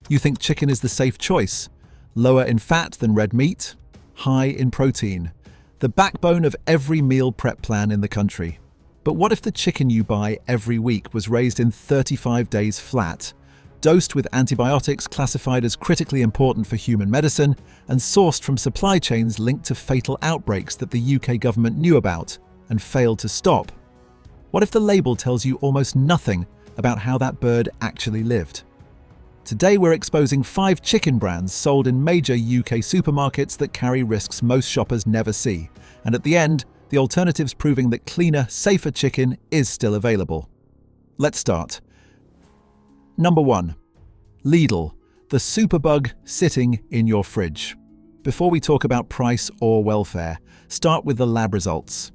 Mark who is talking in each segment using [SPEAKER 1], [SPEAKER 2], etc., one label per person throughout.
[SPEAKER 1] You think chicken is the safe choice? Lower in fat than red meat, high in protein. The backbone of every meal prep plan in the country. But what if the chicken you buy every week was raised in 35 days flat, dosed with antibiotics classified as critically important for human medicine, and sourced from supply chains linked to fatal outbreaks that the UK government knew about and failed to stop? What if the label tells you almost nothing about how that bird actually lived? Today we're exposing 5 chicken brands sold in major UK supermarkets that carry risks most shoppers never see, and at the end, the alternatives proving that cleaner, safer chicken is still available. Let's start. Number 1. Lidl, the superbug sitting in your fridge. Before we talk about price or welfare, start with the lab results.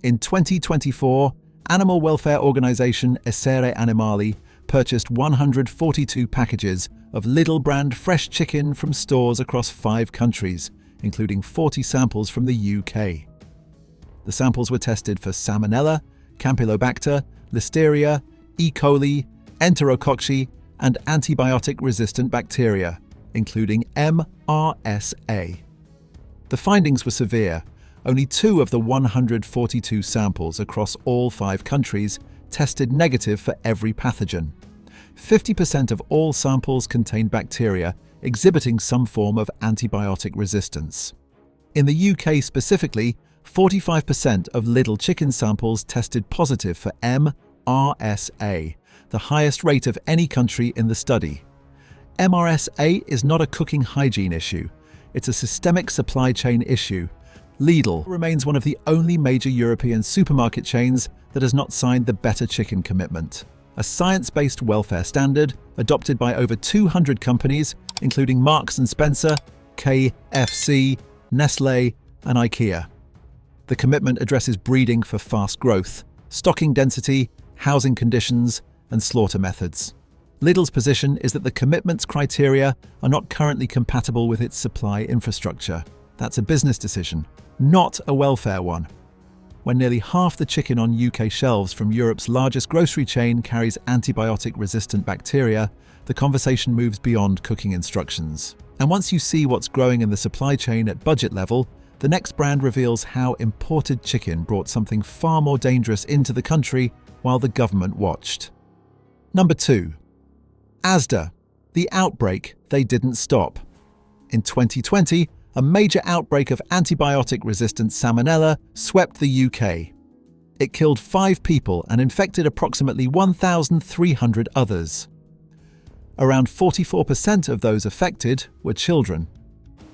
[SPEAKER 1] In 2024, animal welfare organisation Essere Animali purchased 142 packages of Lidl brand fresh chicken from stores across 5 countries, including 40 samples from the UK. The samples were tested for Salmonella, Campylobacter, Listeria, E. coli, Enterococci, and antibiotic-resistant bacteria, including MRSA. The findings were severe. Only 2 of the 142 samples across all 5 countries tested negative for every pathogen. 50% of all samples contained bacteria exhibiting some form of antibiotic resistance. In the UK specifically, 45% of Lidl chicken samples tested positive for MRSA, the highest rate of any country in the study. MRSA is not a cooking hygiene issue, it's a systemic supply chain issue. Lidl remains one of the only major European supermarket chains that has not signed the Better Chicken Commitment, a science-based welfare standard adopted by over 200 companies, including Marks & Spencer, KFC, Nestlé, and IKEA. The commitment addresses breeding for fast growth, stocking density, housing conditions, and slaughter methods. Lidl's position is that the commitment's criteria are not currently compatible with its supply infrastructure. That's a business decision, not a welfare one. When nearly half the chicken on UK shelves from Europe's largest grocery chain carries antibiotic-resistant bacteria, the conversation moves beyond cooking instructions. And once you see what's growing in the supply chain at budget level, the next brand reveals how imported chicken brought something far more dangerous into the country while the government watched. Number 2. Asda, the outbreak they didn't stop. In 2020, a major outbreak of antibiotic-resistant salmonella swept the UK. It killed 5 people and infected approximately 1,300 others. Around 44% of those affected were children.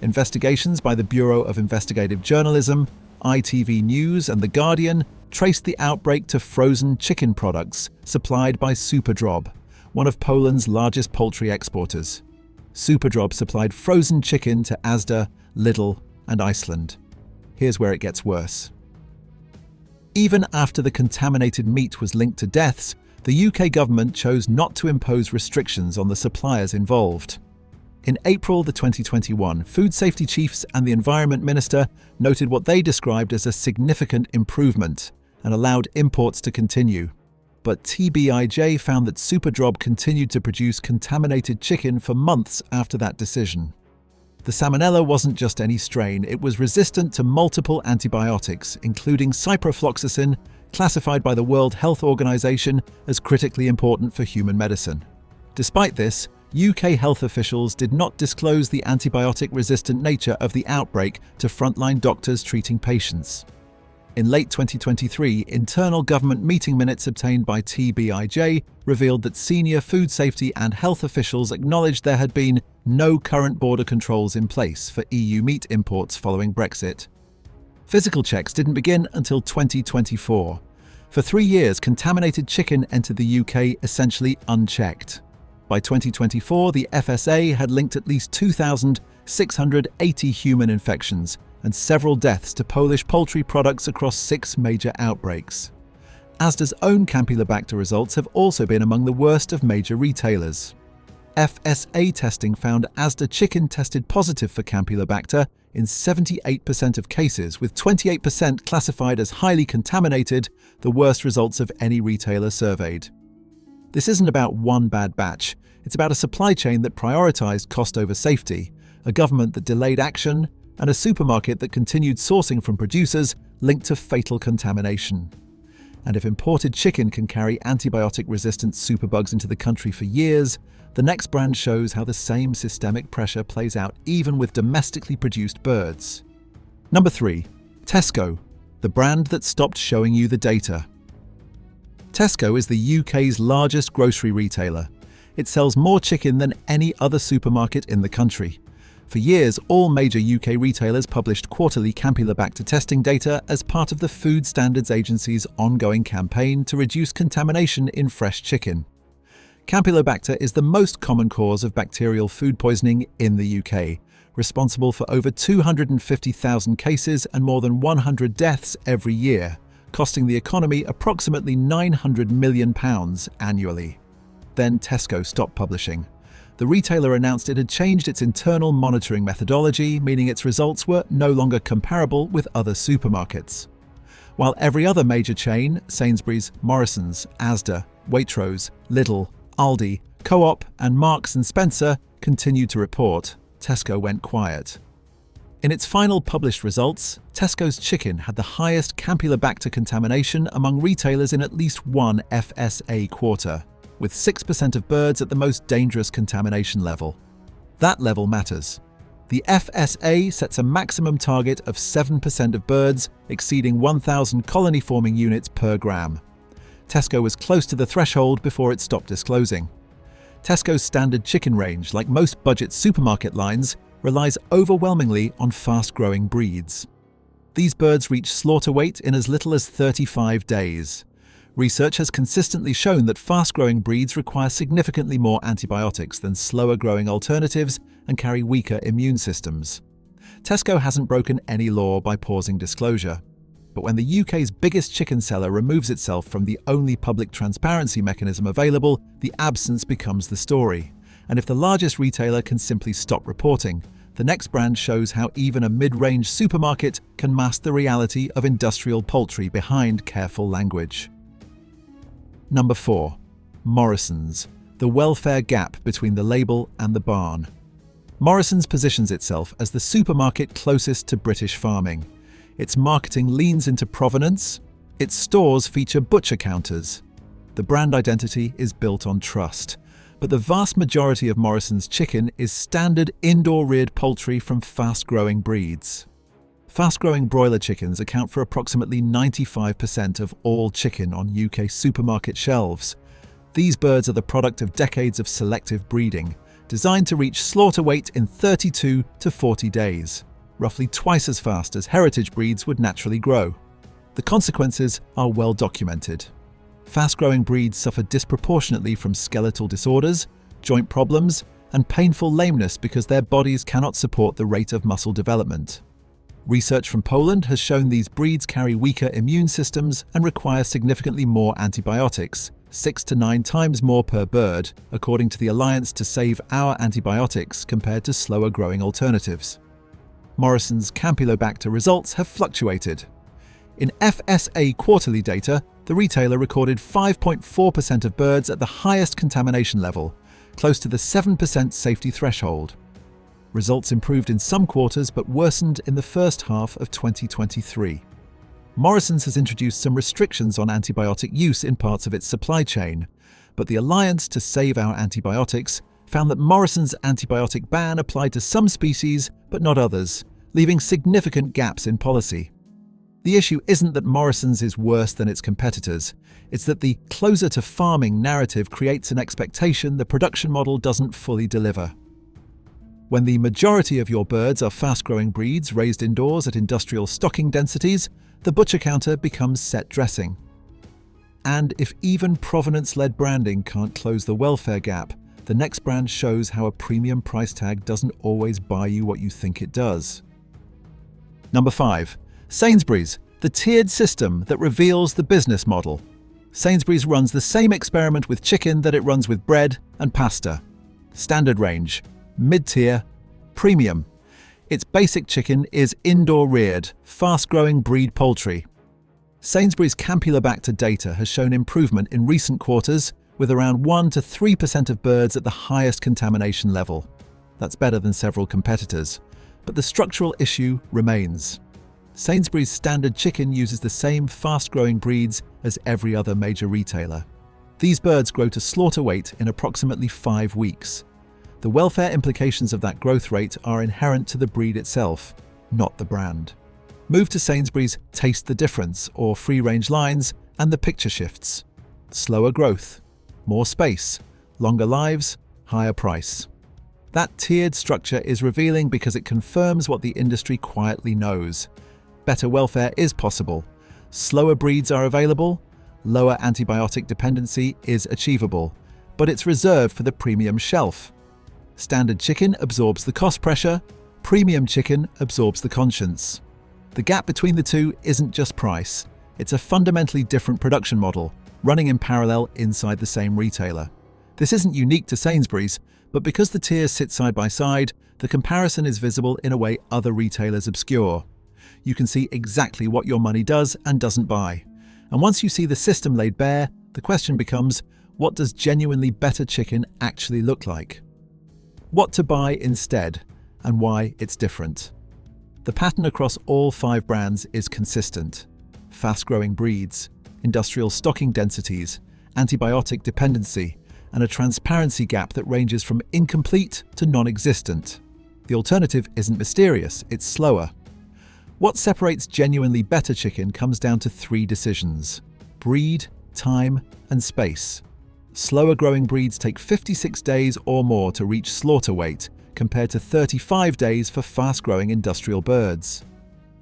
[SPEAKER 1] Investigations by the Bureau of Investigative Journalism, ITV News, and The Guardian traced the outbreak to frozen chicken products supplied by SuperDrob, one of Poland's largest poultry exporters. SuperDrob supplied frozen chicken to Asda, Lidl, and Iceland. Here's where it gets worse. Even after the contaminated meat was linked to deaths, the UK government chose not to impose restrictions on the suppliers involved. In April 2021, food safety chiefs and the Environment Minister noted what they described as a significant improvement and allowed imports to continue. But TBIJ found that SuperDrob continued to produce contaminated chicken for months after that decision. The salmonella wasn't just any strain, it was resistant to multiple antibiotics, including ciprofloxacin, classified by the World Health Organization as critically important for human medicine. Despite this, UK health officials did not disclose the antibiotic-resistant nature of the outbreak to frontline doctors treating patients. In late 2023, internal government meeting minutes obtained by TBIJ revealed that senior food safety and health officials acknowledged there had been no current border controls in place for EU meat imports following Brexit. Physical checks didn't begin until 2024. For 3 years, contaminated chicken entered the UK essentially unchecked. By 2024, the FSA had linked at least 2,680 human infections and several deaths to Polish poultry products across 6 major outbreaks. Asda's own Campylobacter results have also been among the worst of major retailers. FSA testing found Asda chicken tested positive for Campylobacter in 78% of cases, with 28% classified as highly contaminated, the worst results of any retailer surveyed. This isn't about one bad batch, It's about a supply chain that prioritized cost over safety, a government that delayed action, and a supermarket that continued sourcing from producers linked to fatal contamination. And if imported chicken can carry antibiotic-resistant superbugs into the country for years, the next brand shows how the same systemic pressure plays out even with domestically produced birds. Number 3. Tesco, the brand that stopped showing you the data. Tesco is the UK's largest grocery retailer. It sells more chicken than any other supermarket in the country. For years, all major UK retailers published quarterly campylobacter testing data as part of the Food Standards Agency's ongoing campaign to reduce contamination in fresh chicken. Campylobacter is the most common cause of bacterial food poisoning in the UK, responsible for over 250,000 cases and more than 100 deaths every year, costing the economy approximately £900 million annually. Then Tesco stopped publishing. The retailer announced it had changed its internal monitoring methodology, meaning its results were no longer comparable with other supermarkets. While every other major chain, Sainsbury's, Morrisons, Asda, Waitrose, Lidl, Aldi, Co-op and Marks & Spencer continued to report, Tesco went quiet. In its final published results, Tesco's chicken had the highest campylobacter contamination among retailers in at least one FSA quarter, with 6% of birds at the most dangerous contamination level. That level matters. The FSA sets a maximum target of 7% of birds exceeding 1,000 colony-forming units per gram. Tesco was close to the threshold before it stopped disclosing. Tesco's standard chicken range, like most budget supermarket lines, relies overwhelmingly on fast-growing breeds. These birds reach slaughter weight in as little as 35 days. Research has consistently shown that fast-growing breeds require significantly more antibiotics than slower-growing alternatives and carry weaker immune systems. Tesco hasn't broken any law by pausing disclosure. But when the UK's biggest chicken seller removes itself from the only public transparency mechanism available, the absence becomes the story. And if the largest retailer can simply stop reporting, the next brand shows how even a mid-range supermarket can mask the reality of industrial poultry behind careful language. Number 4. Morrisons, the welfare gap between the label and the barn. Morrisons positions itself as the supermarket closest to British farming. Its marketing leans into provenance. Its stores feature butcher counters. The brand identity is built on trust. But the vast majority of Morrisons chicken is standard indoor-reared poultry from fast-growing breeds. Fast-growing broiler chickens account for approximately 95% of all chicken on UK supermarket shelves. These birds are the product of decades of selective breeding, designed to reach slaughter weight in 32 to 40 days, roughly twice as fast as heritage breeds would naturally grow. The consequences are well documented. Fast-growing breeds suffer disproportionately from skeletal disorders, joint problems, and painful lameness because their bodies cannot support the rate of muscle development. Research from Poland has shown these breeds carry weaker immune systems and require significantly more antibiotics, 6 to 9 times more per bird, according to the Alliance to Save Our Antibiotics compared to slower-growing alternatives. Morrisons' campylobacter results have fluctuated. In FSA quarterly data, the retailer recorded 5.4% of birds at the highest contamination level, close to the 7% safety threshold. Results improved in some quarters but worsened in the first half of 2023. Morrisons has introduced some restrictions on antibiotic use in parts of its supply chain, but the Alliance to Save Our Antibiotics found that Morrisons' antibiotic ban applied to some species but not others, leaving significant gaps in policy. The issue isn't that Morrisons is worse than its competitors, it's that the closer to farming narrative creates an expectation the production model doesn't fully deliver. When the majority of your birds are fast-growing breeds raised indoors at industrial stocking densities, the butcher counter becomes set dressing. And if even provenance-led branding can't close the welfare gap, the next brand shows how a premium price tag doesn't always buy you what you think it does. Number 5. Sainsbury's, the tiered system that reveals the business model. Sainsbury's runs the same experiment with chicken that it runs with bread and pasta. Standard range, mid-tier, premium. Its basic chicken is indoor-reared, fast-growing breed poultry. Sainsbury's campylobacter data has shown improvement in recent quarters, with around 1 to 3% of birds at the highest contamination level. That's better than several competitors, but the structural issue remains. Sainsbury's standard chicken uses the same fast-growing breeds as every other major retailer. These birds grow to slaughter weight in approximately 5 weeks. The welfare implications of that growth rate are inherent to the breed itself, not the brand. Move to Sainsbury's Taste the Difference or free-range lines and the picture shifts. Slower growth, more space, longer lives, higher price. That tiered structure is revealing because it confirms what the industry quietly knows. Better welfare is possible. Slower breeds are available. Lower antibiotic dependency is achievable, but it's reserved for the premium shelf. Standard chicken absorbs the cost pressure. Premium chicken absorbs the conscience. The gap between the two isn't just price. It's a fundamentally different production model, running in parallel inside the same retailer. This isn't unique to Sainsbury's, but because the tiers sit side by side, the comparison is visible in a way other retailers obscure. You can see exactly what your money does and doesn't buy. And once you see the system laid bare, the question becomes, what does genuinely better chicken actually look like? What to buy instead, and why it's different. The pattern across all 5 brands is consistent. Fast-growing breeds, industrial stocking densities, antibiotic dependency, and a transparency gap that ranges from incomplete to non-existent. The alternative isn't mysterious, it's slower. What separates genuinely better chicken comes down to 3 decisions: breed, time, and space. Slower growing breeds take 56 days or more to reach slaughter weight, compared to 35 days for fast-growing industrial birds.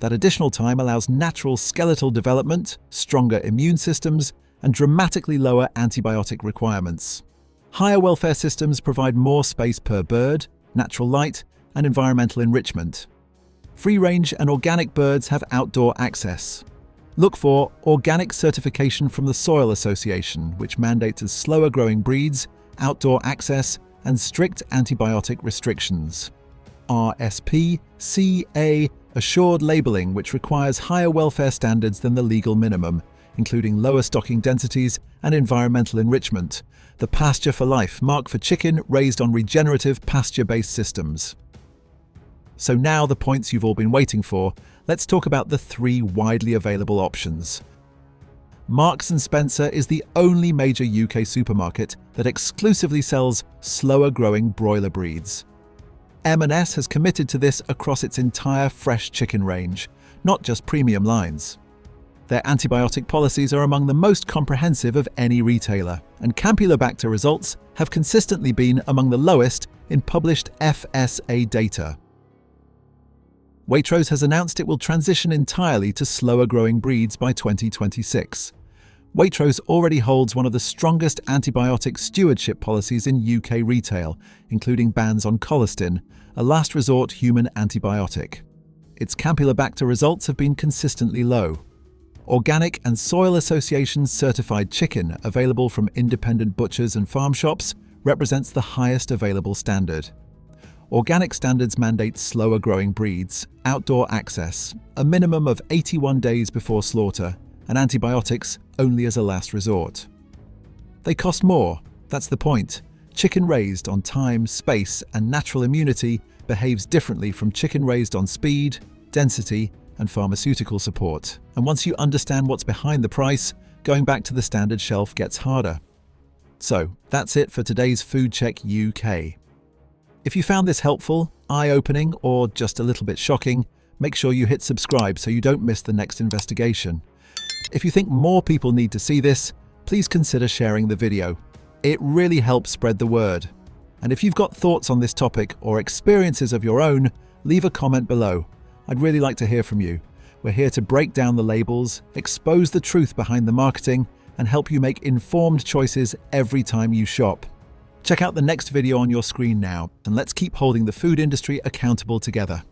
[SPEAKER 1] That additional time allows natural skeletal development, stronger immune systems, and dramatically lower antibiotic requirements. Higher welfare systems provide more space per bird, natural light, and environmental enrichment. Free-range and organic birds have outdoor access. Look for organic certification from the Soil Association, which mandates slower-growing breeds, outdoor access, and strict antibiotic restrictions. RSP CA assured labeling, which requires higher welfare standards than the legal minimum, including lower stocking densities and environmental enrichment. The Pasture for Life mark for chicken raised on regenerative pasture-based systems. So now the points you've all been waiting for, let's talk about the 3 widely available options. Marks & Spencer is the only major UK supermarket that exclusively sells slower-growing broiler breeds. M&S has committed to this across its entire fresh chicken range, not just premium lines. Their antibiotic policies are among the most comprehensive of any retailer, and campylobacter results have consistently been among the lowest in published FSA data. Waitrose has announced it will transition entirely to slower-growing breeds by 2026. Waitrose already holds one of the strongest antibiotic stewardship policies in UK retail, including bans on colistin, a last-resort human antibiotic. Its campylobacter results have been consistently low. Organic and Soil Association certified chicken available from independent butchers and farm shops represents the highest available standard. Organic standards mandate slower-growing breeds, outdoor access, a minimum of 81 days before slaughter, and antibiotics only as a last resort. They cost more, that's the point. Chicken raised on time, space, and natural immunity behaves differently from chicken raised on speed, density, and pharmaceutical support. And once you understand what's behind the price, going back to the standard shelf gets harder. So, that's it for today's Food Check UK. If you found this helpful, eye-opening, or just a little bit shocking, make sure you hit subscribe so you don't miss the next investigation. If you think more people need to see this, please consider sharing the video. It really helps spread the word. And if you've got thoughts on this topic or experiences of your own, leave a comment below. I'd really like to hear from you. We're here to break down the labels, expose the truth behind the marketing, and help you make informed choices every time you shop. Check out the next video on your screen now, and let's keep holding the food industry accountable together.